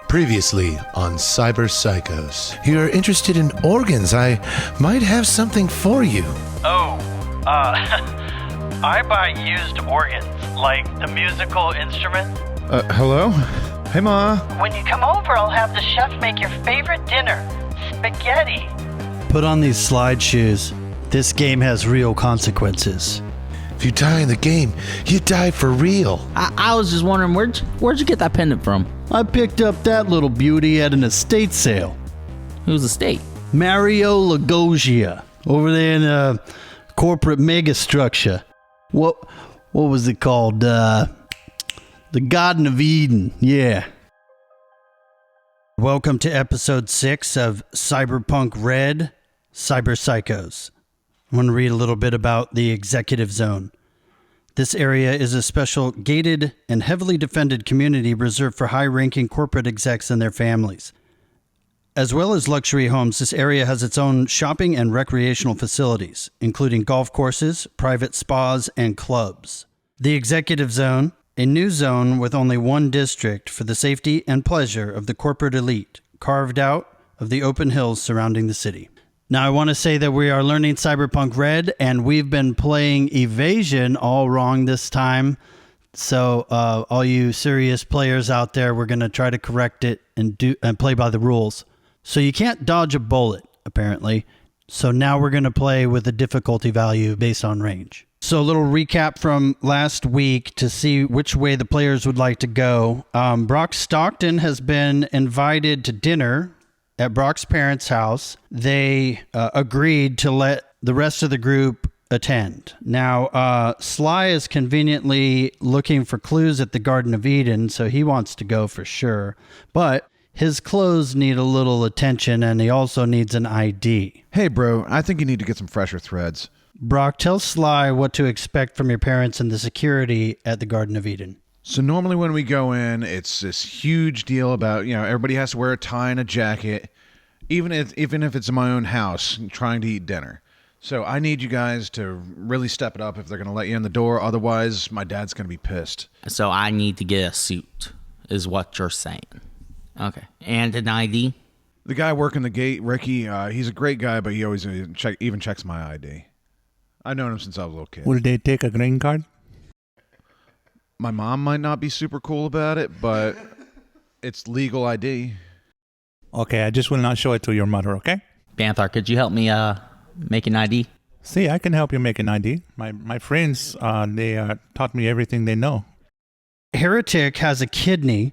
Previously on Cyber Psychos. You're interested in organs. I might have something for you. I buy used organs, like the musical instrument. Hello? Hey, Ma. When you come over, I'll have the chef make your favorite dinner, spaghetti. Put on these slide shoes. This game has real consequences. If you die in the game, you die for real. I was just wondering, where'd you get that pendant from? I picked up that little beauty at an estate sale. Whose estate? Mario Lagogia, over there in a corporate megastructure. What was it called? The Garden of Eden, yeah. Welcome to episode 6 of Cyberpunk Red, Cyber Psychos. I want to read a little bit about the Executive Zone. This area is a special gated and heavily defended community reserved for high-ranking corporate execs and their families. As well as luxury homes, this area has its own shopping and recreational facilities, including golf courses, private spas, and clubs. The Executive Zone, a new zone with only one district for the safety and pleasure of the corporate elite, carved out of the open hills surrounding the city. Now, I want to say that we are learning Cyberpunk Red, and we've been playing Evasion all wrong this time. So, all you serious players out there, we're going to try to correct it and play by the rules. So you can't dodge a bullet, apparently. So now we're going to play with a difficulty value based on range. So a little recap from last week to see which way the players would like to go. Brock Stockton has been invited to dinner at Brock's parents' house. They agreed to let the rest of the group attend. Now, Sly is conveniently looking for clues at the Garden of Eden, so he wants to go for sure. But his clothes need a little attention, and he also needs an ID. Hey, bro, I think you need to get some fresher threads. Brock, tell Sly what to expect from your parents and the security at the Garden of Eden. So normally when we go in, it's this huge deal about, everybody has to wear a tie and a jacket, even if it's in my own house, trying to eat dinner. So I need you guys to really step it up if they're going to let you in the door. Otherwise, my dad's going to be pissed. So I need to get a suit, is what you're saying. Okay. And an ID? The guy working the gate, Ricky, he's a great guy, but he always even checks my ID. I've known him since I was a little kid. Will they take a green card? My mom might not be super cool about it, but it's legal ID. Okay, I just will not show it to your mother, okay? Banthar, could you help me make an ID? See, I can help you make an ID. My friends, they taught me everything they know. Heretic has a kidney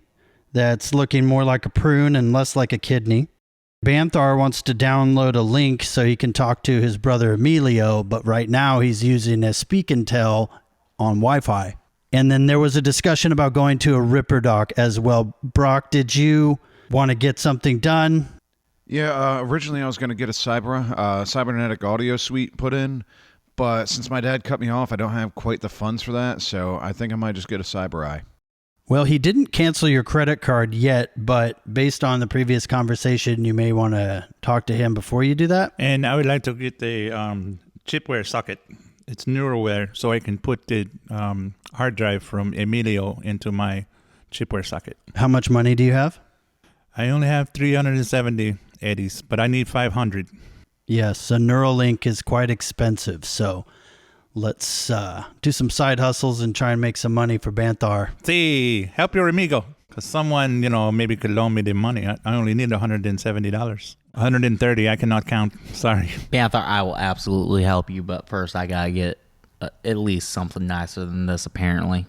that's looking more like a prune and less like a kidney. Banthar wants to download a link so he can talk to his brother Emilio, but right now he's using a speak and tell on Wi-Fi. And then there was a discussion about going to a Ripper dock as well. Brock, did you want to get something done? Yeah, originally I was going to get a cybernetic audio suite put in, but since my dad cut me off, I don't have quite the funds for that, so I think I might just get a Cyber Eye. Well, he didn't cancel your credit card yet, but based on the previous conversation, you may want to talk to him before you do that. And I would like to get the chipware socket. It's NeuroWare, so I can put the hard drive from Emilio into my chipware socket. How much money do you have? I only have 370 eddies, but I need 500. Yes, a Neuralink is quite expensive, so let's do some side hustles and try and make some money for Banthar. See, help your amigo, because someone, maybe could loan me the money. I only need $170. 130, I cannot count. Sorry. Banthar, I will absolutely help you, but first I gotta get at least something nicer than this, apparently.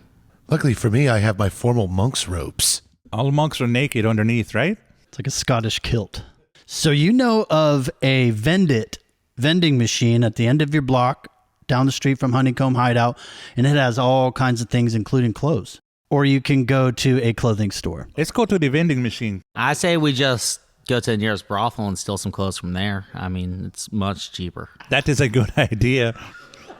Luckily for me, I have my formal monk's robes. All monks are naked underneath, right? It's like a Scottish kilt. So you know of a vending machine at the end of your block, down the street from Honeycomb Hideout, and it has all kinds of things, including clothes. Or you can go to a clothing store. Let's go to the vending machine. I say we just go to the nearest brothel and steal some clothes from there. I mean, it's much cheaper. That is a good idea.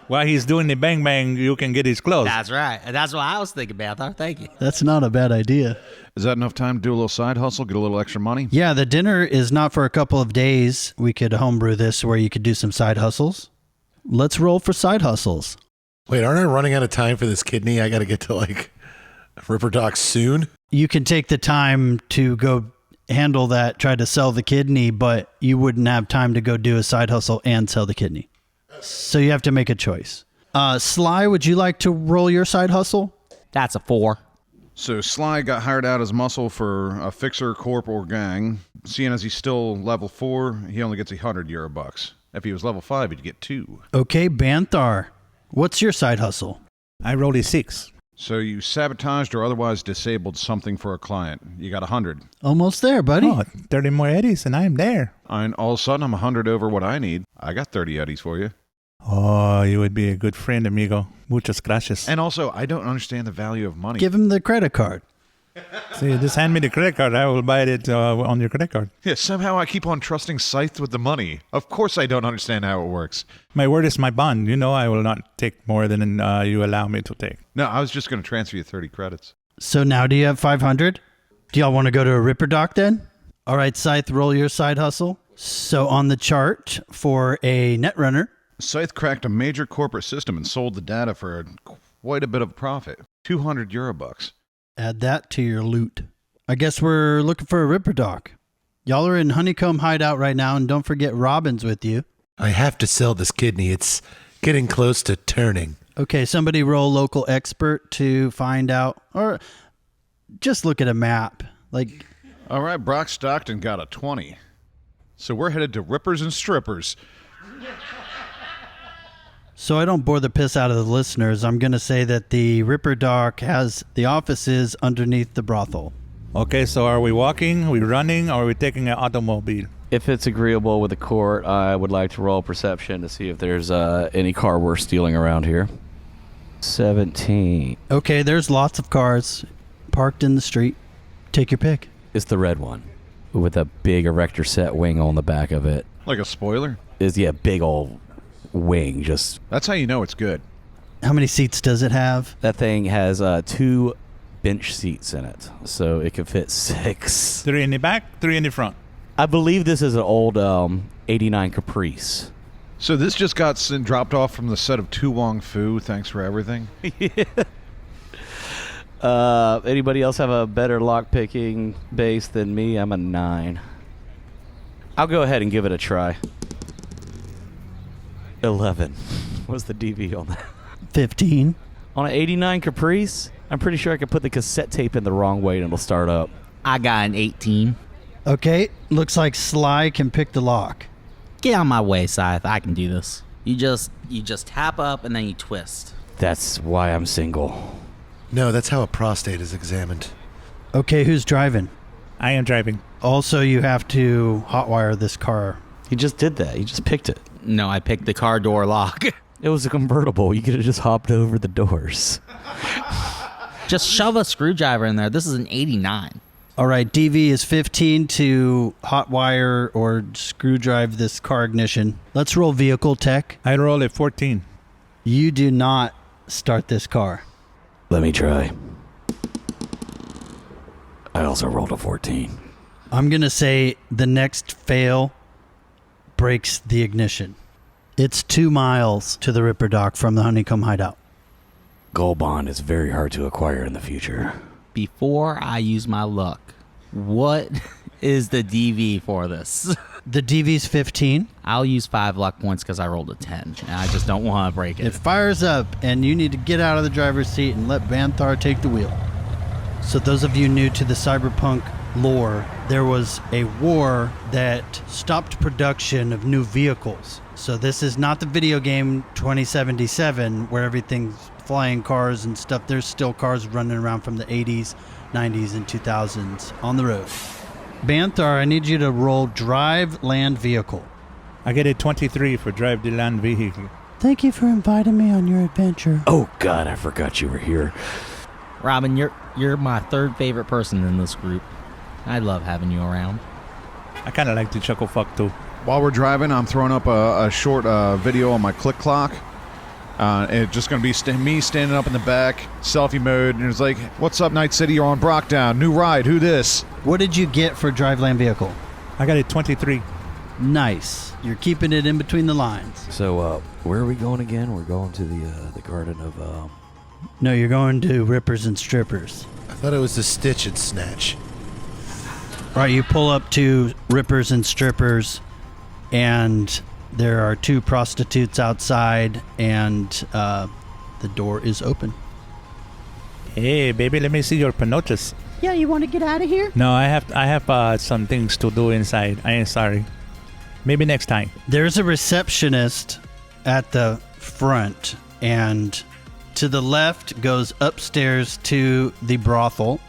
While he's doing the bang bang, you can get his clothes. That's right. That's what I was thinking, Banthar. Thank you. That's not a bad idea. Is that enough time to do a little side hustle, get a little extra money? Yeah, the dinner is not for a couple of days. We could homebrew this where you could do some side hustles. Let's roll for side hustles. Wait, aren't I running out of time for this kidney? I got to get to Ripper Dock soon. You can take the time to go handle that, try to sell the kidney, but you wouldn't have time to go do a side hustle and sell the kidney. So you have to make a choice. Sly, would you like to roll your side hustle? That's a 4. So Sly got hired out as muscle for a fixer, corp, or gang. Seeing as he's still level 4, he only gets €100. If he was level 5, he'd get 2. Okay, Banthar, what's your side hustle? I rolled a 6. So you sabotaged or otherwise disabled something for a client. You got 100. Almost there, buddy. Oh, 30 more eddies and I'm there. And all of a sudden, I'm 100 over what I need. I got 30 eddies for you. Oh, you would be a good friend, amigo. Muchas gracias. And also, I don't understand the value of money. Give him the credit card. See, just hand me the credit card. I will buy it on your credit card. Yeah, somehow I keep on trusting Scythe with the money. Of course I don't understand how it works. My word is my bond. You know I will not take more than you allow me to take. No, I was just going to transfer you 30 credits. So now do you have 500? Do y'all want to go to a Ripper Doc then? All right, Scythe, roll your side hustle. So on the chart for a Netrunner, Scythe cracked a major corporate system and sold the data for quite a bit of profit. €200. add that to your loot. I guess we're looking for a Ripper Doc. Y'all are in Honeycomb Hideout right now, and don't forget Robin's with you. I have to sell this kidney. It's getting close to turning. Okay, somebody roll local expert to find out, or just look at a map. Like, All right, Brock Stockton got a 20. So we're headed to Rippers and Strippers. so I don't bore the piss out of the listeners, I'm going to say that the Ripper Doc has the offices underneath the brothel. Okay, so are we walking, are we running, or are we taking an automobile? If it's agreeable with the court, I would like to roll perception to see if there's any car worth stealing around here. 17. Okay, there's lots of cars parked in the street. Take your pick. It's the red one with a big erector set wing on the back of it. Like a spoiler? Is big old wing. Just That's how you know it's good. How many seats does it have? that thing has 2 bench seats in it, so it can fit 6. 3 in the back, 3 in the front. I believe this is an old 89 Caprice. So this just got dropped off from the set of Tu Wong Fu. Thanks for everything. Anybody else have a better lock-picking base than me? I'm a 9. I'll go ahead and give it a try. 11. What's the DV on that? 15. On an 89 Caprice, I'm pretty sure I could put the cassette tape in the wrong way and it'll start up. I got an 18. Okay, looks like Sly can pick the lock. Get out of my way, Scythe. I can do this. You just tap up and then you twist. That's why I'm single. No, that's how a prostate is examined. Okay, who's driving? I am driving. Also, you have to hotwire this car. He just did that. He just picked it. No, I picked the car door lock. It was a convertible. You could have just hopped over the doors. Just shove a screwdriver in there. This is an 89. All right, DV is 15 to hotwire or screw drive this car ignition. Let's roll vehicle tech. I roll a 14. You do not start this car. Let me try. I also rolled a 14. I'm going to say the next fail breaks the ignition. It's 2 miles to the Ripper Dock from the Honeycomb Hideout. Gold bond is very hard to acquire in the future. Before I use my luck, what is the DV for this? The DV's 15. I'll use 5 luck points because I rolled a 10, and I just don't want to break It it. fires up, and you need to get out of the driver's seat and let Banthar take the wheel. So those of you new to the cyberpunk lore, there was a war that stopped production of new vehicles. So this is not the video game 2077 where everything's flying cars and stuff. There's still cars running around from the 80s, 90s, and 2000s on the road. Banthar, I need you to roll drive land vehicle. I get a 23 for drive the land vehicle. Thank you for inviting me on your adventure. Oh, God, I forgot you were here. Robin, you're my 3rd favorite person in this group. I love having you around. I kind of like the chuckle fuck too. While we're driving, I'm throwing up a short video on my click clock. It's just going to be me standing up in the back, selfie mode, and it's like, what's up, Night City? You're on Brockdown. New ride. Who this? What did you get for drive land vehicle? I got a 23. Nice. You're keeping it in between the lines. So, where are we going again? We're going to the Garden of... No, you're going to Rippers and Strippers. Thought it was the stitch and snatch. All right, you pull up to Rippers and Strippers, and there are two prostitutes outside, and the door is open. Hey, baby, let me see your panochas. Yeah, you want to get out of here? No, I have some things to do inside. I am sorry. Maybe next time. There's a receptionist at the front, and to the left goes upstairs to the brothel,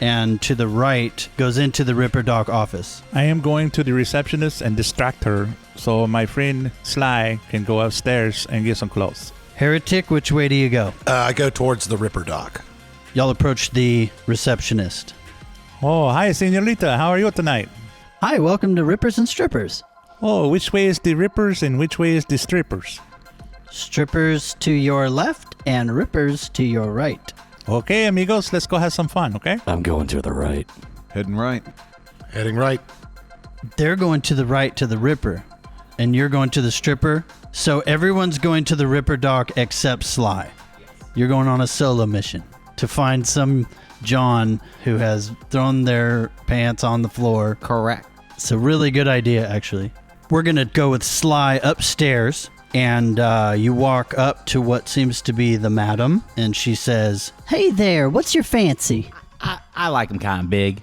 and to the right goes into the Ripper Doc office. I am going to the receptionist and distract her so my friend Sly can go upstairs and get some clothes. Heretic, which way do you go? I go towards the Ripper Doc. Y'all approach the receptionist. Oh, hi, senorita. How are you tonight? Hi, welcome to Rippers and Strippers. Oh, which way is the rippers and which way is the strippers? Strippers to your left and rippers to your right. Okay, amigos, let's go have some fun, okay? I'm going to the right. Heading right. Heading right. They're going to the right to the Ripper, and you're going to the Stripper. So everyone's going to the Ripper Doc except Sly. You're going on a solo mission to find some John who has thrown their pants on the floor. Correct. It's a really good idea, actually. We're going to go with Sly upstairs, and you walk up to what seems to be the madam, and she says, Hey there, what's your fancy? I like him kind of big.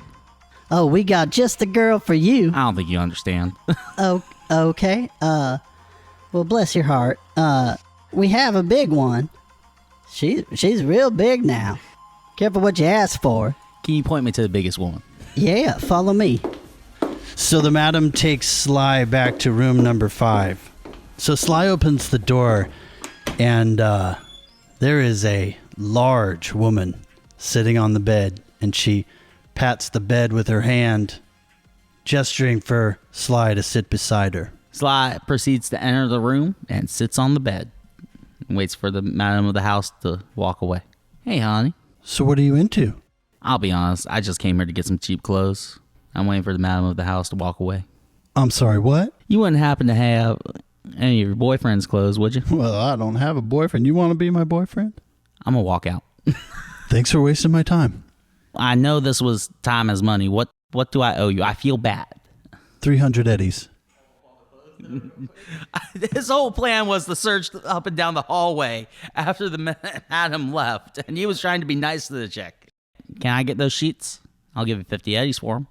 Oh, we got just the girl for you. I don't think you understand. Oh, okay. Well, bless your heart. We have a big one. She's real big now. Careful what you ask for. Can you point me to the biggest woman? Yeah, follow me. So the madam takes Sly back to room number 5. So Sly opens the door, and there is a large woman sitting on the bed, and she pats the bed with her hand, gesturing for Sly to sit beside her. Sly proceeds to enter the room and sits on the bed and waits for the madam of the house to walk away. Hey, honey. So what are you into? I'll be honest, I just came here to get some cheap clothes. I'm waiting for the madam of the house to walk away. I'm sorry, what? You wouldn't happen to have any of your boyfriend's clothes, would you? Well, I don't have a boyfriend. You want to be my boyfriend? I'm gonna walk out. Thanks for wasting my time. I know this was time as money. What do I owe you? I feel bad. 300 eddies. His whole plan was to search up and down the hallway after the madam left, and he was trying to be nice to the chick. Can I get those sheets? I'll give you 50 eddies for them.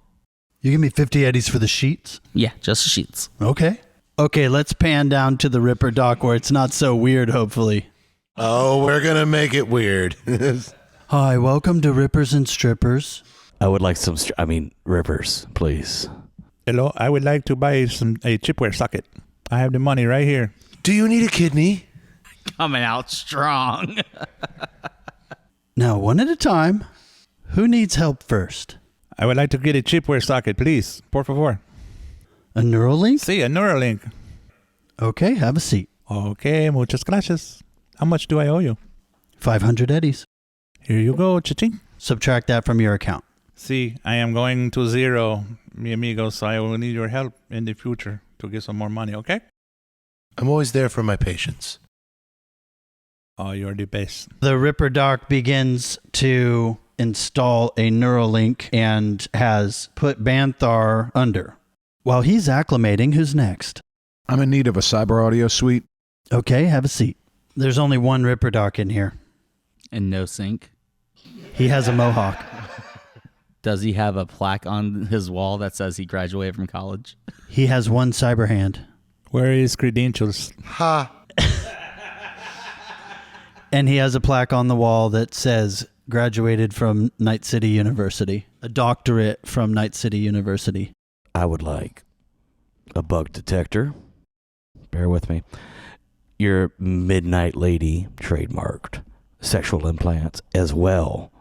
You give me 50 eddies for the sheets? Yeah, just the sheets. Okay. Okay, let's pan down to the Ripper Doc where it's not so weird, hopefully. Oh, we're going to make it weird. Hi, welcome to Rippers and Strippers. I would like some, rippers, please. Hello, I would like to buy a chipware socket. I have the money right here. Do you need a kidney? Coming out strong. Now, one at a time. Who needs help first? I would like to get a chipware socket, please. Por favor. A Neuralink? See, a Neuralink. Okay, have a seat. Okay, muchas gracias. How much do I owe you? 500 eddies. Here you go, cha-ching. Subtract that from your account. See, I am going to zero, mi amigos, so I will need your help in the future to get some more money, okay? I'm always there for my patients. Oh, you're the best. The Ripper Doc begins to install a Neuralink and has put Banthar under. While he's acclimating, who's next? I'm in need of a cyber audio suite. Okay, have a seat. There's only one Ripper Doc in here. And no sink. He has a mohawk. Does he have a plaque on his wall that says he graduated from college? He has one cyber hand. Where are his credentials? Ha! And he has a plaque on the wall that says graduated from Night City University. A doctorate from Night City University. I would like a bug detector. Bear with me. Your Midnight Lady trademarked sexual implants, as well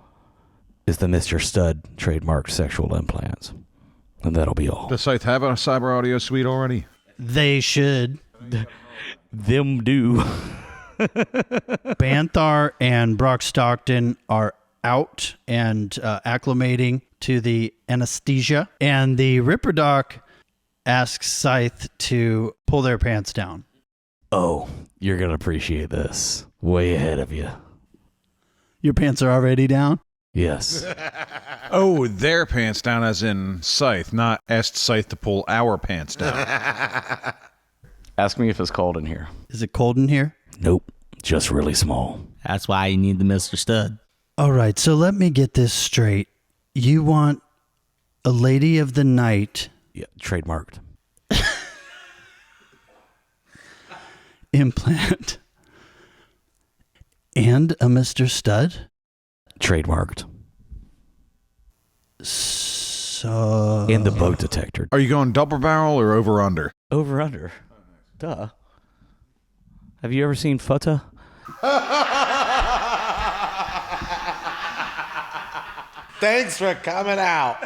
as the Mr. Stud trademarked sexual implants. And that'll be all. Does Scythe have a cyber audio suite already? They should. Them do. Banthar and Brock Stockton are out and acclimating to the anesthesia. And the Ripper Doc asks Scythe to pull their pants down. Oh, you're going to appreciate this. Way ahead of you. Your pants are already down? Yes. Oh, their pants down as in Scythe, not asked Scythe to pull our pants down. Ask me if it's cold in here. Is it cold in here? Nope. Just really small. That's why you need the Mr. Stud. All right, so let me get this straight. You want a lady of the night Yeah, trademarked. implant and a Mr. Stud? Trademarked. So... And the bug detector. Are you going double barrel or over under? Over under. Duh. Have you ever seen Futta? Thanks for coming out.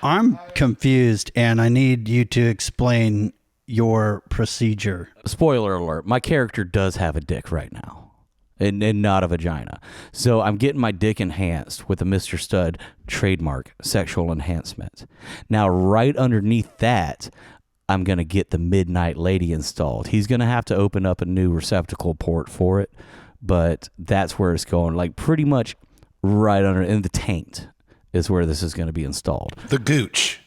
I'm confused, and I need you to explain your procedure. Spoiler alert, my character does have a dick right now. And not a vagina. So I'm getting my dick enhanced with a Mr. Stud trademark sexual enhancement. Now, right underneath that, I'm going to get the Midnight Lady installed. He's going to have to open up a new receptacle port for it, but that's where it's going. Like pretty much right under, in the taint is where this is going to be installed. The gooch.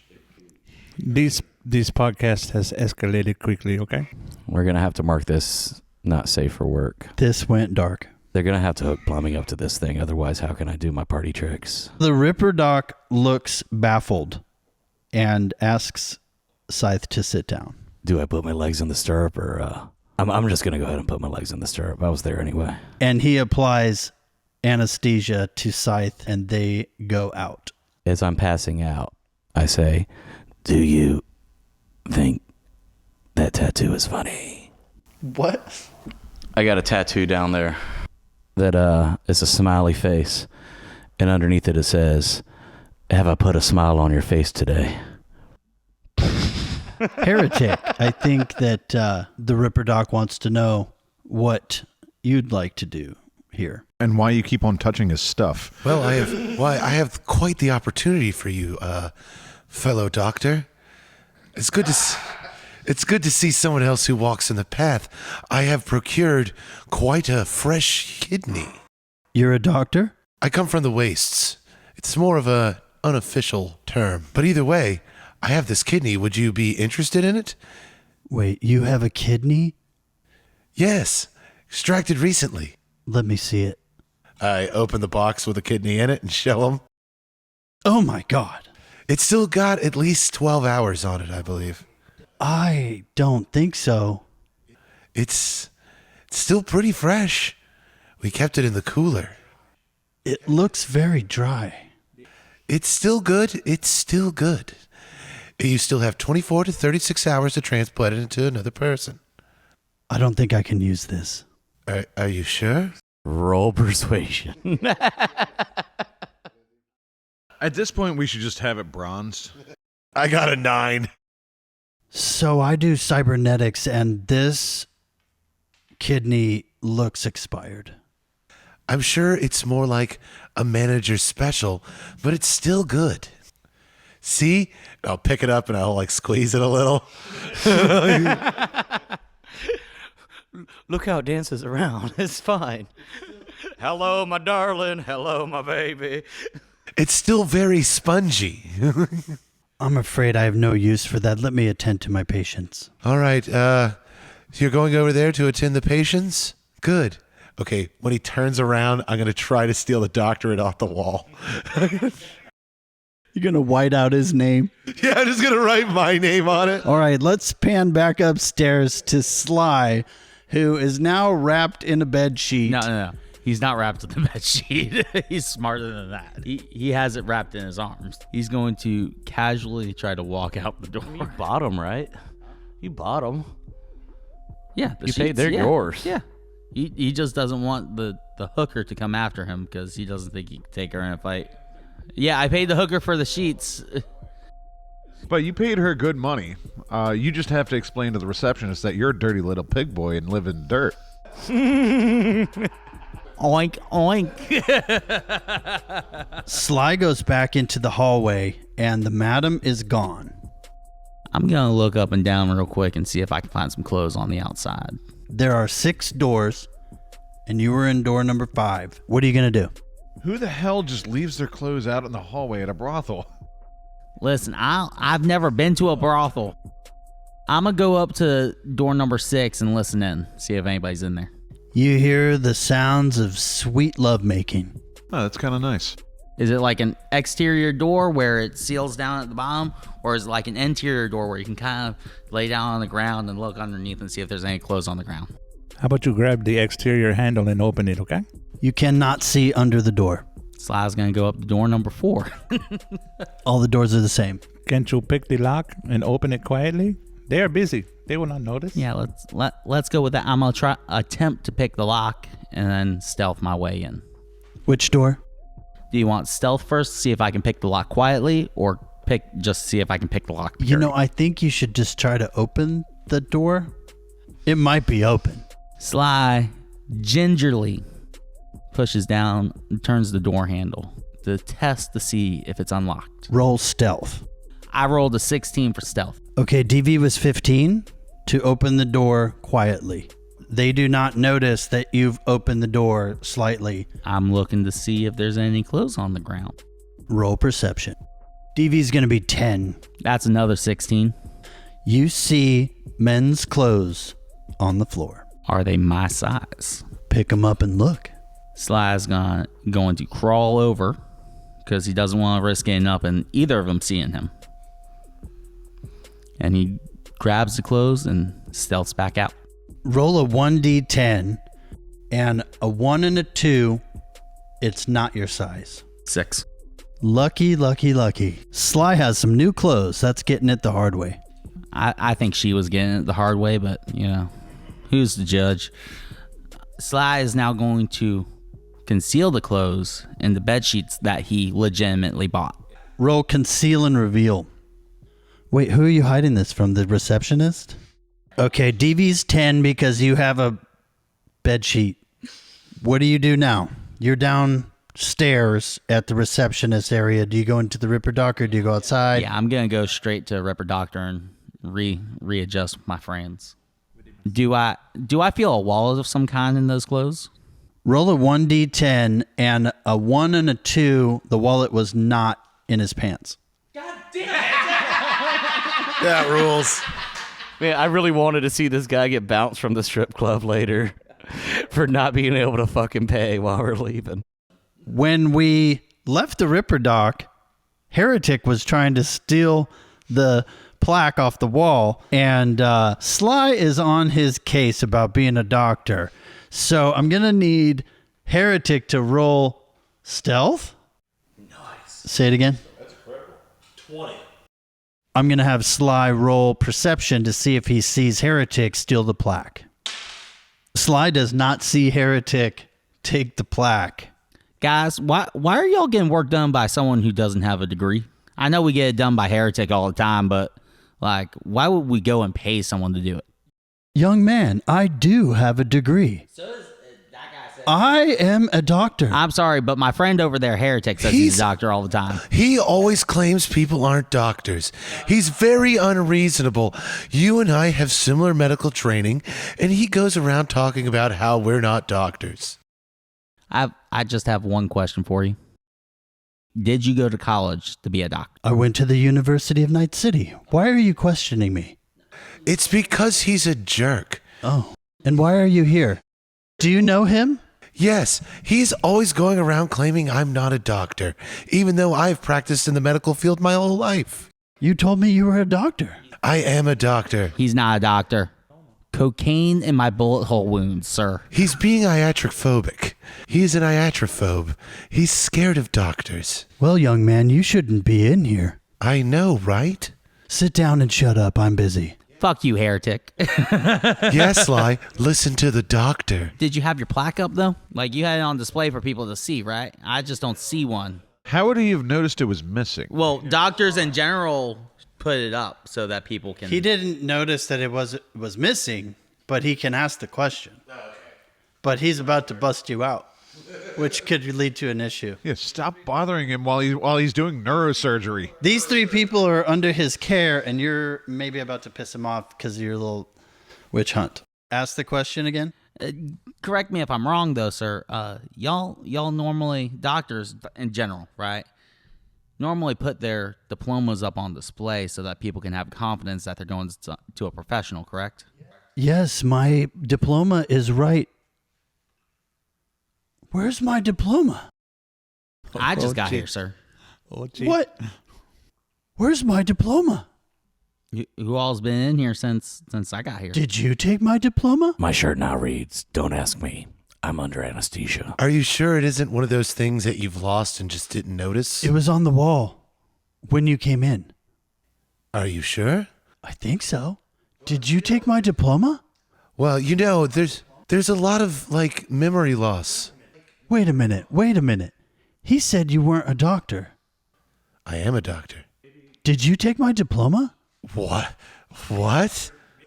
This podcast has escalated quickly, okay? We're going to have to mark this not safe for work. This went dark. They're going to have to hook plumbing up to this thing. Otherwise, how can I do my party tricks? The Ripper Doc looks baffled and asks Scythe to sit down. Do I put my legs in the stirrup or I'm just going to go ahead and put my legs in the stirrup. I was there anyway. And he applies anesthesia to Scythe, and they go out. As I'm passing out, I say, do you think that tattoo is funny? What? I got a tattoo down there that is a smiley face, and underneath it says, have I put a smile on your face today? Heretic, I think that the Ripper Doc wants to know what you'd like to do here. And why you keep on touching his stuff. Well, I have quite the opportunity for you, fellow doctor. It's good to see someone else who walks in the path. I have procured quite a fresh kidney. You're a doctor? I come from the wastes. It's more of a unofficial term. But either way, I have this kidney. Would you be interested in it? Wait, you have a kidney? Yes, extracted recently. Let me see it. I open the box with a kidney in it and show him. Oh my God. It's still got at least 12 hours on it, I believe. I don't think so. It's still pretty fresh. We kept it in the cooler. It looks very dry. It's still good. It's still good. You still have 24 to 36 hours to transplant it into another person. I don't think I can use this. Are you sure? Roll persuasion. At this point, we should just have it bronzed. I got a 9. So I do cybernetics, and this kidney looks expired. I'm sure it's more like a manager's special, but it's still good. See? I'll pick it up and I'll like squeeze it a little. Look how it dances around. It's fine. Hello, my darling. Hello, my baby. It's still very spongy. I'm afraid I have no use for that. Let me attend to my patients. All right. You're going over there to attend the patients? Good. Okay, when he turns around, I'm going to try to steal the doctorate off the wall. You're going to white out his name? Yeah, I'm just going to write my name on it. All right, let's pan back upstairs to Sly, who is now wrapped in a bed sheet. No. He's not wrapped in the bed sheet. He's smarter than that. He has it wrapped in his arms. He's going to casually try to walk out the door. You bought them, right? You bought them. Yeah, the You paid, sheets, they're yeah. yours. Yeah. He just doesn't want the hooker to come after him because he doesn't think he can take her in a fight. Yeah, I paid the hooker for the sheets. But you paid her good money. You just have to explain to the receptionist that you're a dirty little pig boy and live in dirt. Oink, oink. Sly goes back into the hallway, and the madam is gone. I'm going to look up and down real quick and see if I can find some clothes on the outside. There are 6 doors, and you were in door number 5. What are you going to do? Who the hell just leaves their clothes out in the hallway at a brothel? Listen, I've never been to a brothel. I'm going to go up to door number 6 and listen in, see if anybody's in there. You hear the sounds of sweet lovemaking. Oh, that's kind of nice. Is it like an exterior door where it seals down at the bottom? Or is it like an interior door where you can kind of lay down on the ground and look underneath and see if there's any clothes on the ground? How about you grab the exterior handle and open it, okay? You cannot see under the door. Sly's going to go up to door number 4. All the doors are the same. Can't you pick the lock and open it quietly? They are busy. They will not notice. Yeah, let's go with that. I'm gonna attempt to pick the lock and then stealth my way in. Which door? Do you want stealth first to see if I can pick the lock quietly, or just see if I can pick the lock? You know, I think you should just try to open the door. It might be open. Sly gingerly pushes down and turns the door handle to test to see if it's unlocked. Roll stealth. I rolled a 16 for stealth. Okay, DV was 15 to open the door quietly. They do not notice that you've opened the door slightly. I'm looking to see if there's any clothes on the ground. Roll perception. DV's going to be 10. That's another 16. You see men's clothes on the floor. Are they my size? Pick them up and look. Sly's going to crawl over because he doesn't want to risk getting up and either of them seeing him. And he grabs the clothes and stealths back out. Roll a 1d10 and a 1 and a 2. It's not your size. 6. Lucky, lucky, lucky. Sly has some new clothes. That's getting it the hard way. I think she was getting it the hard way, but, you know, who's the judge? Sly is now going to conceal the clothes in the bed sheets that he legitimately bought. Roll conceal and reveal. Wait, who are you hiding this from? The receptionist? Okay, DV's 10 because you have a bed sheet. What do you do now? You're downstairs at the receptionist area. Do you go into the Ripper Doc or do you go outside? Yeah, I'm going to go straight to Ripper Doctor and readjust my friends. Do I feel a wallet of some kind in those clothes? Roll a 1d10 and a 1 and a 2. The wallet was not in his pants. That rules. Man, I really wanted to see this guy get bounced from the strip club later for not being able to fucking pay while we're leaving. When we left the Ripper Doc, Heretic was trying to steal the plaque off the wall, and Sly is on his case about being a doctor. So I'm going to need Heretic to roll stealth. Nice. Say it again. That's incredible. 20. I'm going to have Sly roll perception to see if he sees Heretic steal the plaque. Sly does not see Heretic take the plaque. Guys, why are y'all getting work done by someone who doesn't have a degree? I know we get it done by Heretic all the time, but like, why would we go and pay someone to do it? Young man, I do have a degree. So is that guy said I am a doctor. I'm sorry, but my friend over there, Heretic, says he's a doctor all the time. He always claims people aren't doctors. He's very unreasonable. You and I have similar medical training, and he goes around talking about how we're not doctors. I just have one question for you. Did you go to college to be a doctor? I went to the University of Night City. Why are you questioning me? It's because he's a jerk. Oh, and why are you here? Do you know him? Yes, he's always going around claiming I'm not a doctor, even though I've practiced in the medical field my whole life. You told me you were a doctor. I am a doctor. He's not a doctor. Cocaine in my bullet hole wounds, sir. He's being iatrophobic. He's an iatrophobe. He's scared of doctors. Well, young man, you shouldn't be in here. I know, right? Sit down and shut up. I'm busy. Fuck you, Heretic. Yes, Sly. Listen to the doctor. Did you have your plaque up, though? Like, you had it on display for people to see, right? I just don't see one. How would he have noticed it was missing? Well, doctors in general put it up so that people can... He didn't notice that it was missing, but he can ask the question. Okay. But he's about to bust you out, which could lead to an issue. Yeah, stop bothering him while he's doing neurosurgery. These 3 people are under his care, and you're maybe about to piss him off because of your little witch hunt. Ask the question again. Correct me if I'm wrong, though, sir. Y'all normally, doctors in general, right? Normally put their diplomas up on display so that people can have confidence that they're going to a professional, correct? Yes, my diploma is right. Where's my diploma? I just got here, sir. What? Where's my diploma? Who all's been in here since I got here? Did you take my diploma? My shirt now reads, "Don't ask me. I'm under anesthesia." Are you sure it isn't one of those things that you've lost and just didn't notice? It was on the wall when you came in. Are you sure? I think so. Did you take my diploma? Well, there's a lot of memory loss. Wait a minute. He said you weren't a doctor. I am a doctor. Did you take my diploma? What?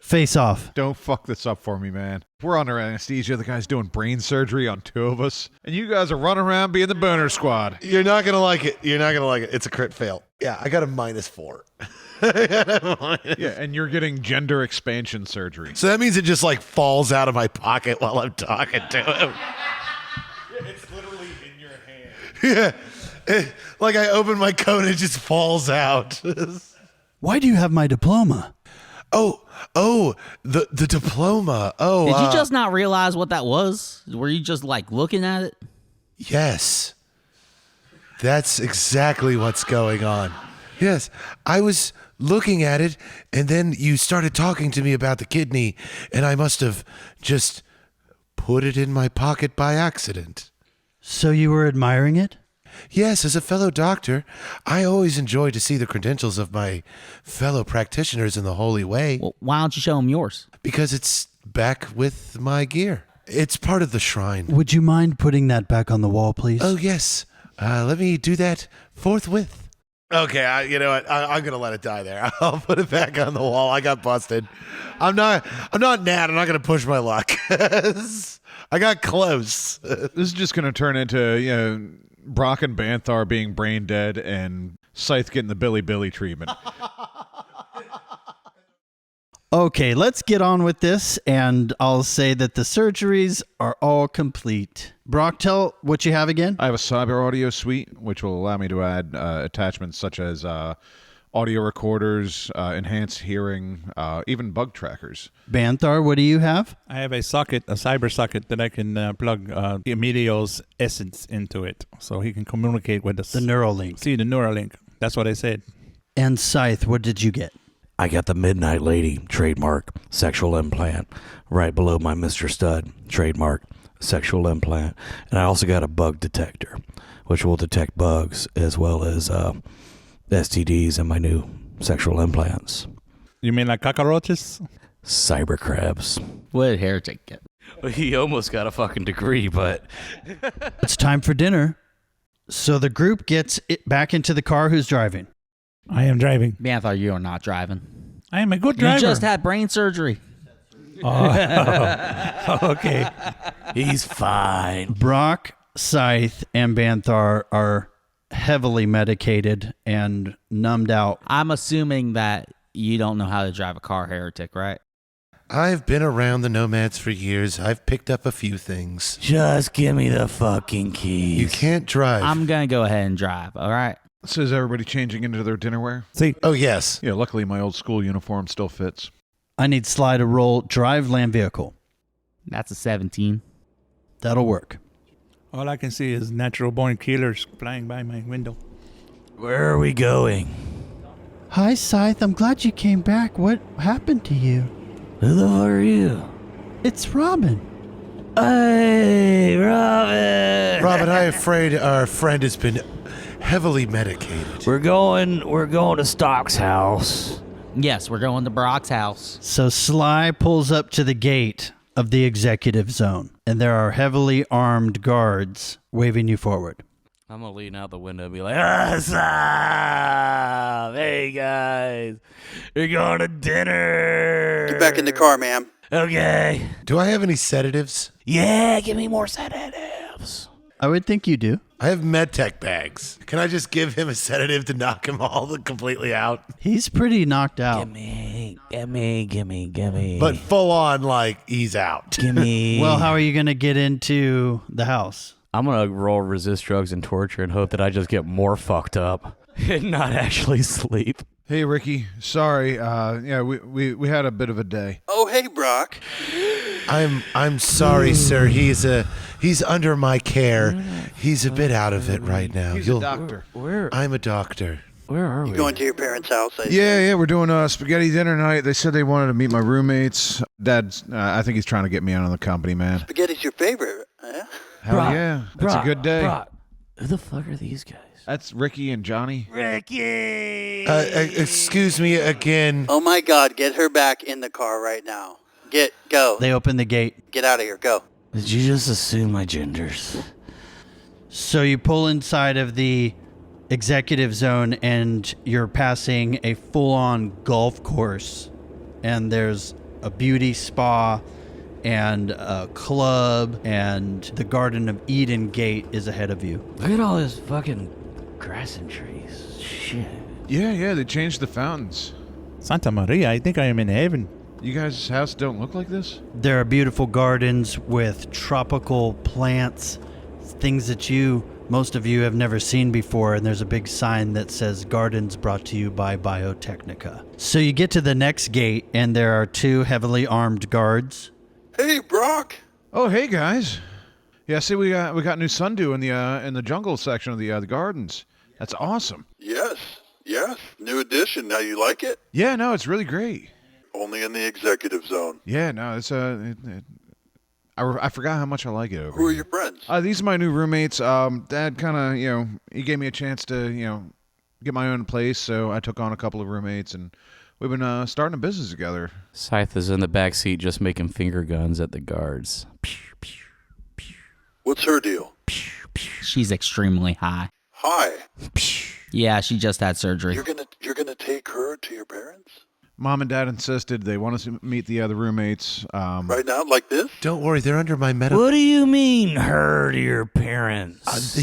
Face off. Don't fuck this up for me, man. We're under anesthesia. The guy's doing brain surgery on 2 of us. And you guys are running around being the boner squad. You're not going to like it. It's a crit fail. Yeah, I got a -4. Yeah, and you're getting gender expansion surgery. So that means it just falls out of my pocket while I'm talking to him. It's literally in your hand. Yeah. I open my coat and it just falls out. Why do you have my diploma? Oh, the diploma. Oh, Did you just not realize what that was? Were you just looking at it? Yes. That's exactly what's going on. Yes, I was looking at it, and then you started talking to me about the kidney, and I must have just put it in my pocket by accident. So you were admiring it? Yes, as a fellow doctor, I always enjoy to see the credentials of my fellow practitioners in the holy way. Well, why don't you show them yours? Because it's back with my gear. It's part of the shrine. Would you mind putting that back on the wall, please? Oh, yes. Let me do that forthwith. Okay, you know what? I'm gonna let it die there. I'll put it back on the wall. I got busted. I'm not Nat. I'm not gonna push my luck. I got close. This is just going to turn into, Brock and Banthar being brain dead and Scythe getting the Billy treatment. Okay, let's get on with this, and I'll say that the surgeries are all complete. Brock, tell what you have again. I have a cyber audio suite, which will allow me to add attachments such as audio recorders, enhanced hearing, even bug trackers. Banthar, what do you have? I have a cyber socket that I can plug Emilio's essence into it, so he can communicate with us. The Neuralink. See, the Neuralink. That's what I said. And Scythe, what did you get? I got the Midnight Lady trademark sexual implant right below my Mr. Stud trademark sexual implant. And I also got a bug detector, which will detect bugs as well as STDs and my new sexual implants. You mean like cockroaches? Cyber crabs. What did Heretic get? He almost got a fucking degree, but It's time for dinner. So the group gets back into the car. Who's driving? I am driving. Banthar, you are not driving. I am a good driver. You just had brain surgery. Okay. he's fine. Brock, Scythe, and Banthar are heavily medicated and numbed out. I'm assuming that you don't know how to drive a car, Heretic, right? I've been around the nomads for years. I've picked up a few things. Just give me the fucking keys. You can't drive. I'm going to go ahead and drive, all right? So is everybody changing into their dinnerwear? See, Oh, yes. Yeah, luckily my old school uniform still fits. I need Sly to roll drive land vehicle. That's a 17. That'll work. all I can see is natural-born killers flying by my window. Where are we going? Hi, Scythe. I'm glad you came back. What happened to you? Who the fuck are you? It's Robin. Hey, Robin. Robin, I'm afraid our friend has been heavily medicated. We're going to Stock's house. Yes, we're going to Brock's house. So Sly pulls up to the gate of the executive zone, and there are heavily armed guards waving you forward. I'm gonna lean out the window and be like, "Stop! Hey guys, we're going to dinner." Get back in the car, ma'am. Okay. Do I have any sedatives? Yeah, give me more sedatives. I would think you do. I have medtech bags. Can I just give him a sedative to knock him all completely out? He's pretty knocked out. Gimme. But full on, like, he's out. Gimme. Well, how are you going to get into the house? I'm gonna roll resist drugs and torture and hope that I just get more fucked up and not actually sleep. Hey, Ricky. Sorry. Yeah, we had a bit of a day. Oh, hey, Brock. I'm sorry, sir. He's under my care. He's a bit out of it right now. He's a doctor. I'm a doctor. Where are we? You going to your parents' house? Yeah, we're doing spaghetti dinner night. They said they wanted to meet my roommates. Dad's, I think he's trying to get me out of the company, man. Spaghetti's your favorite, eh? Hell yeah. It's a good day. Brock, who the fuck are these guys? That's Ricky and Johnny. Excuse me again. Oh, my God. Get her back in the car right now. Go. They open the gate. Get out of here. Go. Did you just assume my genders? So you pull inside of the executive zone and you're passing a full-on golf course. And there's a beauty spa and a club, and the Garden of Eden gate is ahead of you. Look at all this fucking grass and trees. Shit. Yeah, they changed the fountains. Santa Maria, I think I am in heaven. You guys' house don't look like this? There are beautiful gardens with tropical plants, things that most of you have never seen before, and there's a big sign that says Gardens brought to you by Biotechnica. So you get to the next gate, and there are 2 heavily armed guards. Hey, Brock. Oh, hey guys. Yeah, see, we got new sundew in the jungle section of the gardens. That's awesome. Yes. New addition. Now you like it? Yeah, no, it's really great. Only in the executive zone. Yeah, no, it's I forgot how much I like it over Who are here. your friends? These are my new roommates. Dad kind of, he gave me a chance to, get my own place, so I took on a couple of roommates, and we've been starting a business together. Scythe is in the back seat just making finger guns at the guards. What's her deal? She's extremely high. Hi. Yeah, she just had surgery. You're gonna take her to your parents? Mom and Dad insisted they want us to meet the other roommates. Right now, like this? Don't worry, they're under my medical. What do you mean, her to your parents?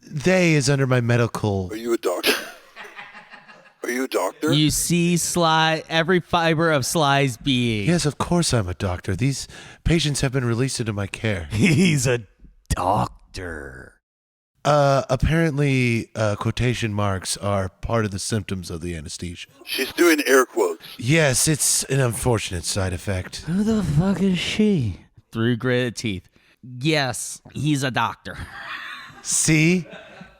They is under my medical. Are you a doctor? Are you a doctor? You see Sly, every fiber of Sly's being. Yes, of course I'm a doctor. These patients have been released into my care. He's a doctor. Apparently, quotation marks are part of the symptoms of the anesthesia. She's doing air quotes. Yes, it's an unfortunate side effect. Who the fuck is she? Through gritted teeth. Yes, he's a doctor. See?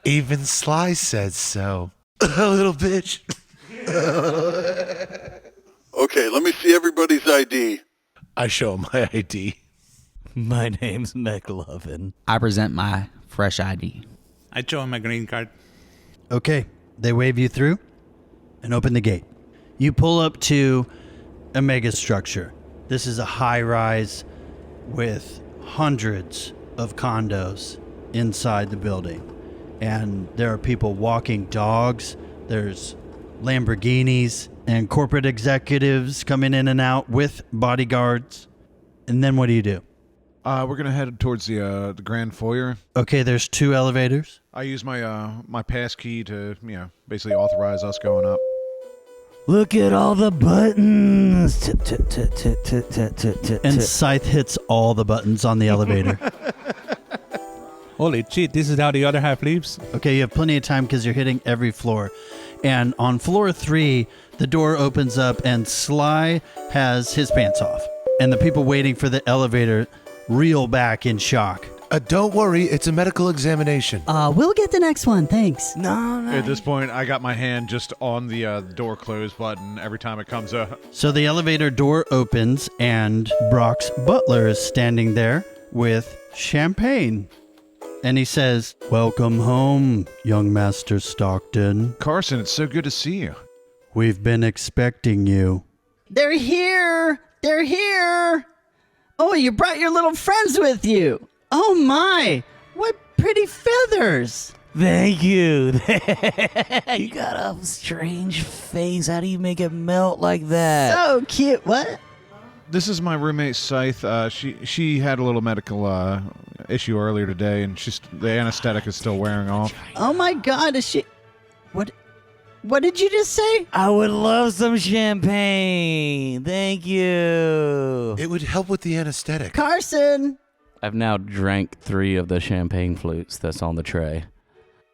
Even Sly said so. A little bitch. Okay, let me see everybody's ID. I show him my ID. My name's McLovin. I present my fresh ID. I show him my green card. Okay, they wave you through and open the gate. You pull up to a mega structure. This is a high-rise with hundreds of condos inside the building. And there are people walking dogs. There's Lamborghinis and corporate executives coming in and out with bodyguards. And then what do? We're gonna head towards the grand foyer. Okay, there's 2 elevators. I use my my pass key to basically authorize us going up. Look at all the buttons. Tip, tip, tip, tip, tip, tip, tip, tip. And Scythe hits all the buttons on the elevator. Holy shit, this is how the other half leaves? Okay, you have plenty of time because you're hitting every floor. And on floor 3, the door opens up and Sly has his pants off. And the people waiting for the elevator reel back in shock. Don't worry, it's a medical examination. We'll get the next one, thanks. No. At this point, I got my hand just on the door close button every time it comes up. So the elevator door opens and Brock's butler is standing there with champagne. And he says, "Welcome home, young Master Stockton. Carson, it's so good to see you. We've been expecting you." They're here! They're here! Oh, you brought your little friends with you! Oh my! What pretty feathers! Thank you. You got a strange face. How do you make it melt like that? So cute. What? This is my roommate Scythe. She had a little medical issue earlier today, and the anesthetic is still wearing off. Oh my God, is she? What did you just say? I would love some champagne. Thank you. It would help with the anesthetic. Carson. I've now drank 3 of the champagne flutes that's on the tray.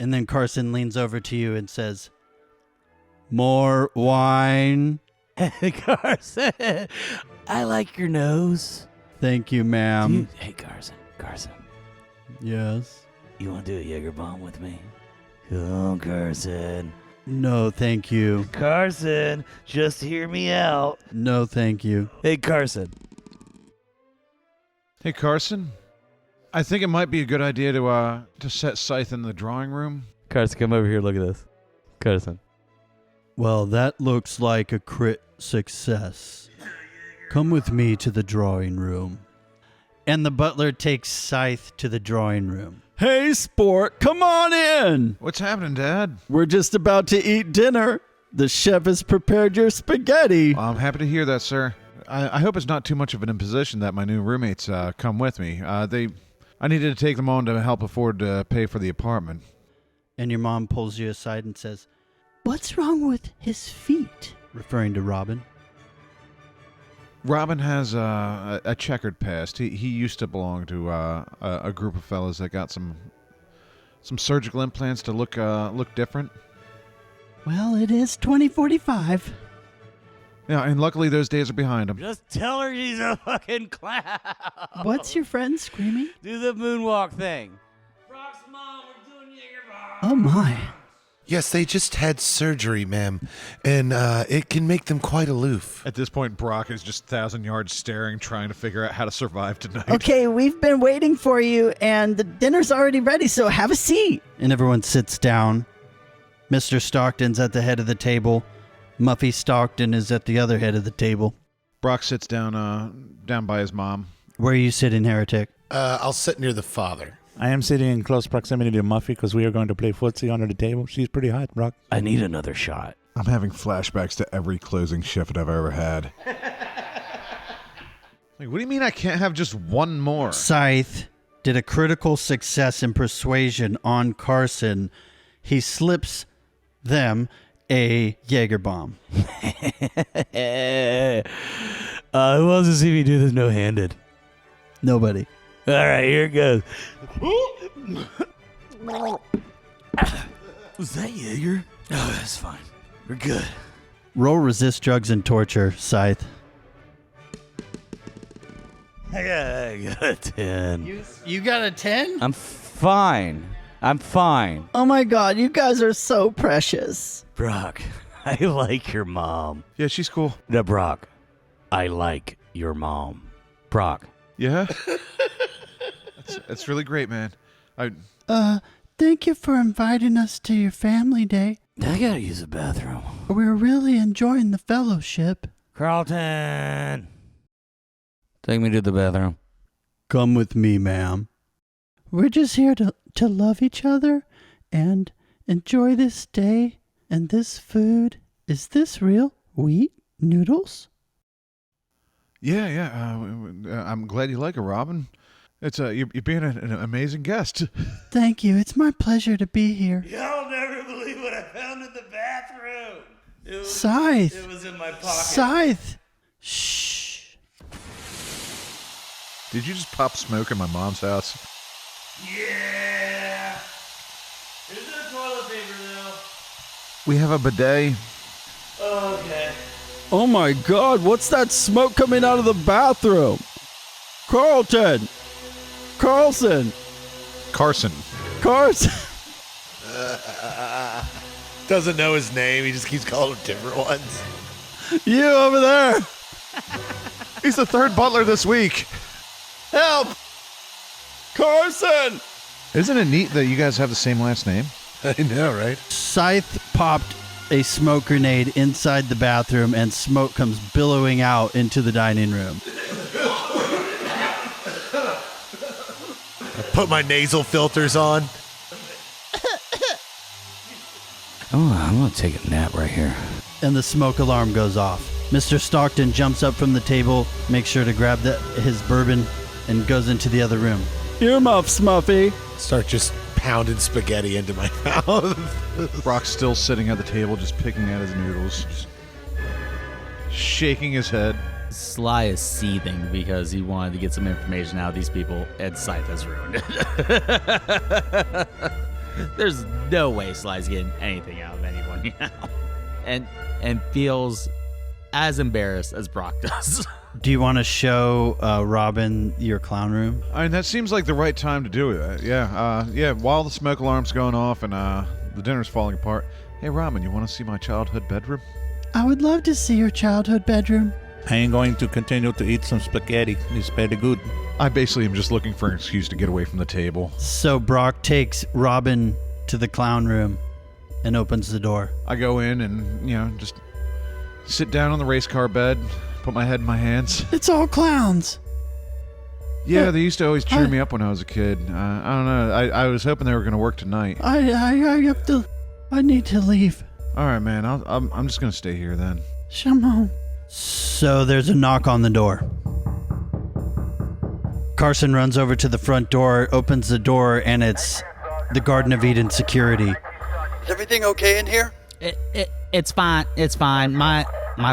And then Carson leans over to you and says, "More wine." Carson, I like your nose. Thank you, ma'am. Hey, Carson. Yes. You want to do a Jaeger bomb with me? Come on, Carson. No, thank you. Carson, just hear me out. No, thank you. Hey, Carson. Hey, Carson. I think it might be a good idea to set Scythe in the drawing room. Carson, come over here. Look at this. Carson. Well, that looks like a crit success. Come with me to the drawing room. And the butler takes Scythe to the drawing room. Hey, sport, come on in. What's happening, Dad? We're just about to eat dinner. The chef has prepared your spaghetti. I'm happy to hear that, sir. I hope it's not too much of an imposition that my new roommates come with me. I needed to take them on to help afford to pay for the apartment. And your mom pulls you aside and says, What's wrong with his feet? referring to Robin. Robin has a checkered past. He used to belong to a group of fellas that got some surgical implants to look different. Well, it is 2045. Yeah, and luckily those days are behind him. Just tell her she's a fucking clown. What's your friend screaming? Do the moonwalk thing. Brock's mom, we're doing Jaeger bomb. Oh my. Yes, they just had surgery, ma'am, and it can make them quite aloof. At this point, Brock is just 1,000 yards staring, trying to figure out how to survive tonight. Okay, we've been waiting for you, and the dinner's already ready, so have a seat. And everyone sits down. Mr. Stockton's at the head of the table. Muffy Stockton is at the other head of the table. Brock sits down by his mom. Where are you sitting, Heretic? I'll sit near the father. I am sitting in close proximity to Muffy because we are going to play footsie under the table. She's pretty hot, Brock. I need another shot. I'm having flashbacks to every closing shift I've ever had. Like, what do you mean I can't have just one more? Scythe did a critical success in persuasion on Carson. He slips them a Jaeger bomb. Who wants to see me do this no-handed? Nobody. All right, here it goes. Was that Jaeger? Oh, that's fine. We're good. Roll resist drugs and torture, Scythe. I got a 10. You got a 10? I'm fine. Oh my god, you guys are so precious. Brock, I like your mom. Yeah, she's cool. No, Brock, I like your mom. Brock. Yeah? That's really great, man. Thank you for inviting us to your family day. I gotta use the bathroom. We're really enjoying the fellowship. Carlton! Take me to the bathroom. Come with me, ma'am. We're just here to love each other and enjoy this day and this food. Is this real wheat noodles? Yeah. I'm glad you like it, Robin. It's you're being an amazing guest. Thank you. It's my pleasure to be here. Y'all never believe what I found in the bathroom. Scythe. It was in my pocket. Scythe. Shh. Did you just pop smoke in my mom's house? Yeah. Is there toilet paper though? We have a bidet. Okay. Oh my god, what's that smoke coming out of the bathroom? Carlson! Carson. Doesn't know his name. He just keeps calling him different ones. You over there! He's the third butler this week. Help! Carson! Isn't it neat that you guys have the same last name? I know, right? Scythe popped a smoke grenade inside the bathroom and smoke comes billowing out into the dining room. I put my nasal filters on. Oh, I'm gonna take a nap right here. And the smoke alarm goes off. Mr. Stockton jumps up from the table, makes sure to grab his bourbon, and goes into the other room. Earmuffs, Muffy. Start just pounding spaghetti into my mouth. Brock's still sitting at the table, just picking at his noodles, just shaking his head. Sly is seething because he wanted to get some information out of these people, and Scythe has ruined it. There's no way Sly's getting anything out of anyone now. And feels as embarrassed as Brock does. Do you want to show Robin your clown room? I mean, that seems like the right time to do it. Yeah, while the smoke alarm's going off and the dinner's falling apart. Hey, Robin, you want to see my childhood bedroom? I would love to see your childhood bedroom. I am going to continue to eat some spaghetti. It's very good. I basically am just looking for an excuse to get away from the table. So Brock takes Robin to the clown room and opens the door. I go in and, just sit down on the race car bed, put my head in my hands. It's all clowns. Yeah, they used to always cheer me up when I was a kid. I don't know. I was hoping they were going to work tonight. I have to. I need to leave. All right, man. I'm just going to stay here then. Come home. So there's a knock on the door. Carson runs over to the front door, opens the door, and it's the Garden of Eden security. Is everything okay in here? It's fine. It's fine. My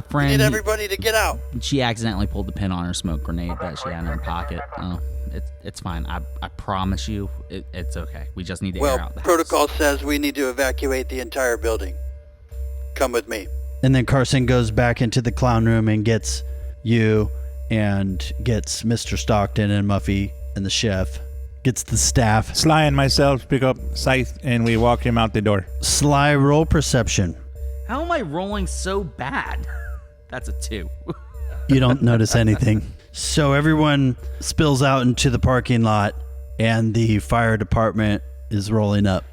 friend. Need everybody to get out. She accidentally pulled the pin on her smoke grenade that she had in her pocket. It's fine. I promise you, it's okay. We just need to air out the house. Protocol says we need to evacuate the entire building. Come with me. And then Carson goes back into the clown room and gets you and gets Mr. Stockton and Muffy and the chef. Gets the staff. Sly and myself pick up Scythe and we walk him out the door. Sly, roll perception. How am I rolling so bad? That's a 2. You don't notice anything. So everyone spills out into the parking lot and the fire department is rolling up.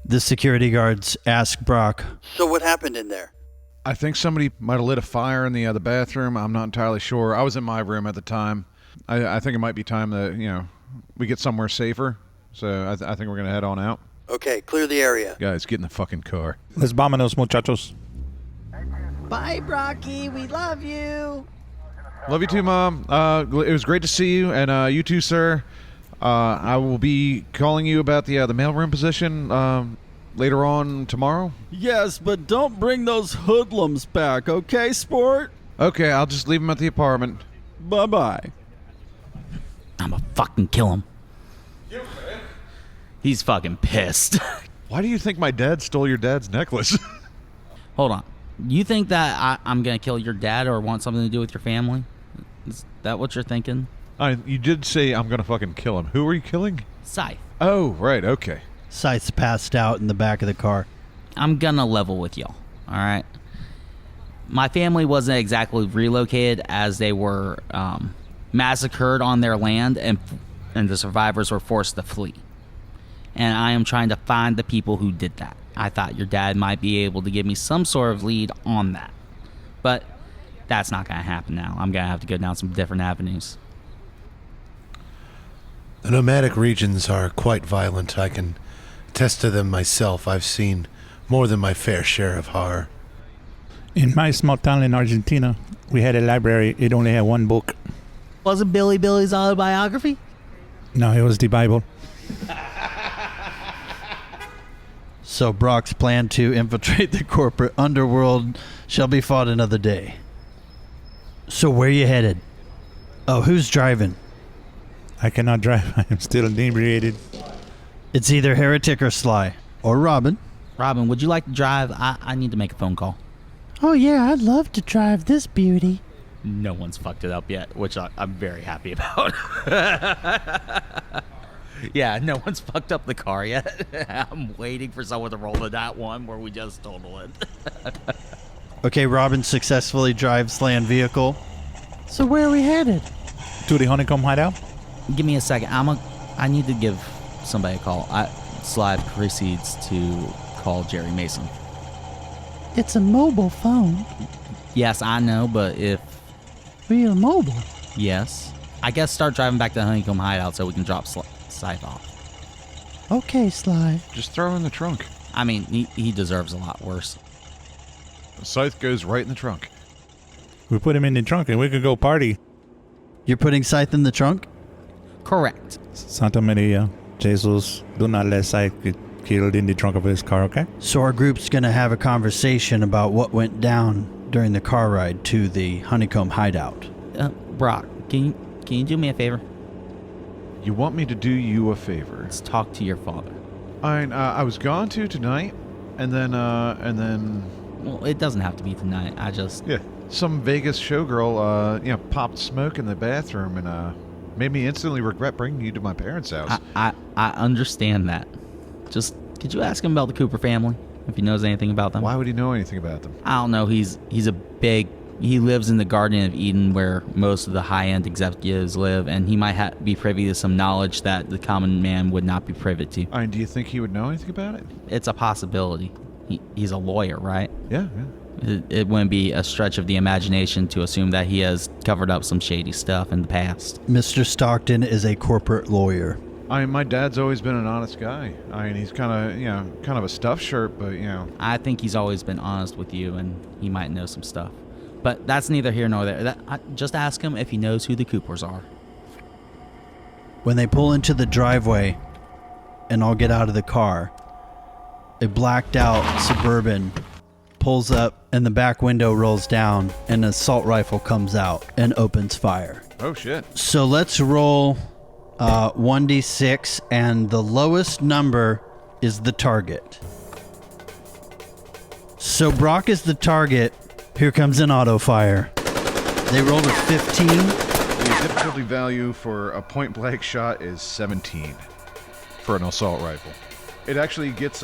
The security guards ask Brock, So what happened in there? I think somebody might have lit a fire in the bathroom. I'm not entirely sure. I was in my room at the time. I think it might be time that, we get somewhere safer. So I think we're going to head on out. Okay, clear the area. Guys, get in the fucking car. Les vámonos, muchachos. Bye, Brocky. We love you. Love you too, Mom. It was great to see you, and you too, sir. I will be calling you about the mailroom position later on tomorrow. yes, but don't bring those hoodlums back, okay, sport? Okay, I'll just leave them at the apartment. Bye-bye. I'm gonna fucking kill him. He's fucking pissed. Why do you think my dad stole your dad's necklace? Hold on. You think that I'm gonna kill your dad or want something to do with your family? Is that what you're thinking? You did say I'm going to fucking kill him. Who are you killing? Scythe. Oh, right, okay. Scythe's passed out in the back of the car. I'm gonna level with y'all, alright? My family wasn't exactly relocated as they were massacred on their land and the survivors were forced to flee. And I am trying to find the people who did that. I thought your dad might be able to give me some sort of lead on that. But that's not gonna happen now. I'm gonna have to go down some different avenues. The nomadic regions are quite violent. I can attest to them myself. I've seen more than my fair share of horror. In my small town in Argentina, we had a library. It only had one book. Wasn't Billy's autobiography? No, it was the Bible. So Brock's plan to infiltrate the corporate underworld shall be fought another day. So where you headed? Oh, who's driving? I cannot drive. I am still inebriated. It's either Heretic or Sly. Or Robin. Robin, would you like to drive? I need to make a phone call. Oh, yeah, I'd love to drive this beauty. No one's fucked it up yet, which I'm very happy about. Yeah, no one's fucked up the car yet. I'm waiting for someone to roll to that one where we just total it. Okay, Robin successfully drives land vehicle. So where are we headed? To the honeycomb hideout? Give me a second. I need to give somebody a call. Sly proceeds to call Jerry Mason. It's a mobile phone. Yes, I know, but if... Real mobile. Yes. I guess start driving back to the honeycomb hideout so we can drop Scythe off. Okay, Sly. Just throw in the trunk. I mean, he deserves a lot worse. The Scythe goes right in the trunk. We put him in the trunk and we could go party. You're putting Scythe in the trunk? Correct. Santa Maria, Jesus, do not let Scythe get killed in the trunk of his car, okay? So our group's going to have a conversation about what went down during the car ride to the Honeycomb hideout. Brock, can you do me a favor? You want me to do you a favor? Let's talk to your father. I was going to tonight, and then Well, it doesn't have to be tonight. yeah, some Vegas showgirl popped smoke in the bathroom and made me instantly regret bringing you to my parents' house. I understand that. Just could you ask him about the Cooper family if he knows anything about them? Why would he know anything about them? I don't know. He lives in the Garden of Eden where most of the high-end executives live, and he might be privy to some knowledge that the common man would not be privy to. Do you think he would know anything about it? It's a possibility. He's a lawyer, right? Yeah. It wouldn't be a stretch of the imagination to assume that he has covered up some shady stuff in the past. Mr. Stockton is a corporate lawyer. My dad's always been an honest guy. He's kind of a stuffed shirt, but I think he's always been honest with you, and he might know some stuff. But that's neither here nor there. Just ask him if he knows who the Coopers are. When they pull into the driveway and all get out of the car, a blacked out Suburban pulls up and the back window rolls down, and an assault rifle comes out and opens fire. Oh shit. So let's roll 1d6, and the lowest number is the target. So Brock is the target. Here comes an auto fire. They rolled a 15. The difficulty value for a point blank shot is 17 for an assault rifle. It actually gets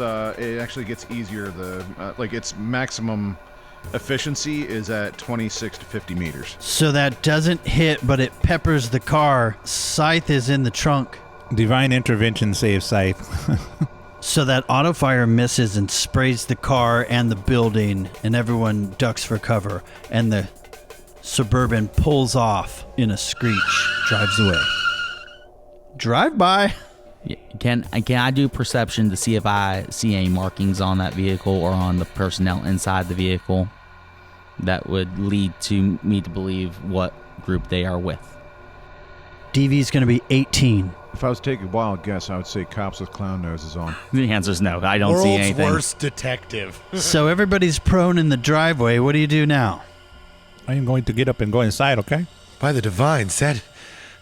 easier. Its maximum efficiency is at 26 to 50 meters. So that doesn't hit, but it peppers the car. Scythe is in the trunk. Divine intervention saves Scythe. So that auto fire misses and sprays the car and the building, and everyone ducks for cover. And the Suburban pulls off in a screech, drives away. Drive by. Yeah, can I do perception to see if I see any markings on that vehicle or on the personnel inside the vehicle that would lead to me to believe what group they are with? DV's going to be 18. If I was to take a wild guess, I would say cops with clown noses on. The answer's no. I don't see anything. World's worst detective. So everybody's prone in the driveway. What do you do now? I am going to get up and go inside, okay? By the divine, said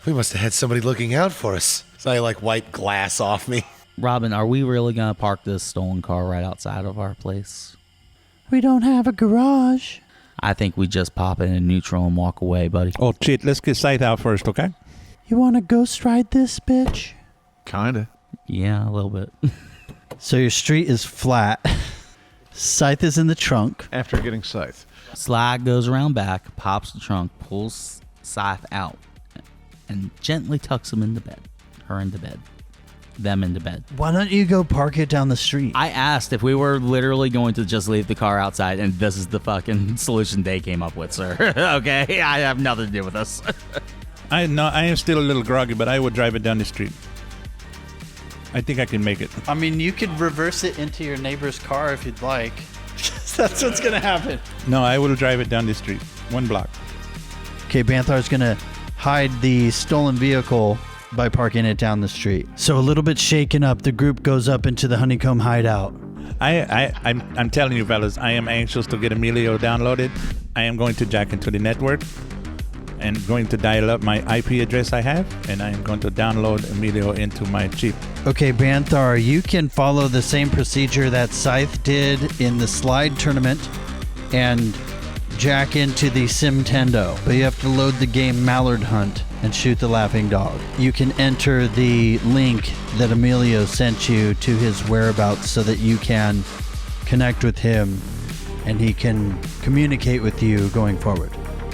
we must have had somebody looking out for us. So I wipe glass off me. Robin, are we really going to park this stolen car right outside of our place? We don't have a garage. I think we just pop it in neutral and walk away, buddy. Oh, shit. Let's get Scythe out first, okay? You want to ghost ride this bitch? Kinda. Yeah, a little bit. So your street is flat. Scythe is in the trunk. After getting Scythe. Slide goes around back, pops the trunk, pulls Scythe out, and gently tucks him into bed. Her into bed. Them into bed. Why don't you go park it down the street? I asked if we were literally going to just leave the car outside, and this is the fucking solution they came up with, sir. Okay? I have nothing to do with this. I am still a little groggy, but I would drive it down the street. I think I can make it. I mean, you could reverse it into your neighbor's car if you'd like. That's what's going to happen. No, I will drive it down the street. 1 block. Okay, Banthar's going to hide the stolen vehicle by parking it down the street. So a little bit shaken up, the group goes up into the Honeycomb hideout. I'm telling you, fellas, I am anxious to get Emilio downloaded. I am going to jack into the network and going to dial up my IP address I have, and I am going to download Emilio into my chip. Okay, Banthar, you can follow the same procedure that Scythe did in the slide tournament and jack into the Simtendo, but you have to load the game Mallard Hunt and shoot the laughing dog. You can enter the link that Emilio sent you to his whereabouts so that you can connect with him and he can communicate with you going forward.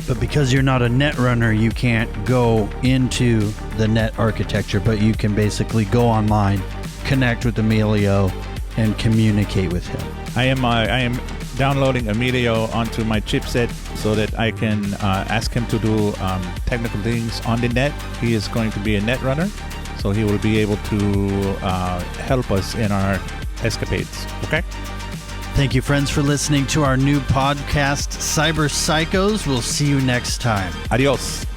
But because you're not a net runner, you can't go into the net architecture, but you can basically go online, connect with Emilio, and communicate with him. I am downloading Emilio onto my chipset so that I can ask him to do technical things on the net. He is going to be a net runner, so he will be able to help us in our escapades. Okay? Thank you, friends, for listening to our new podcast, Cyber Psychos. We'll see you next time. Adios.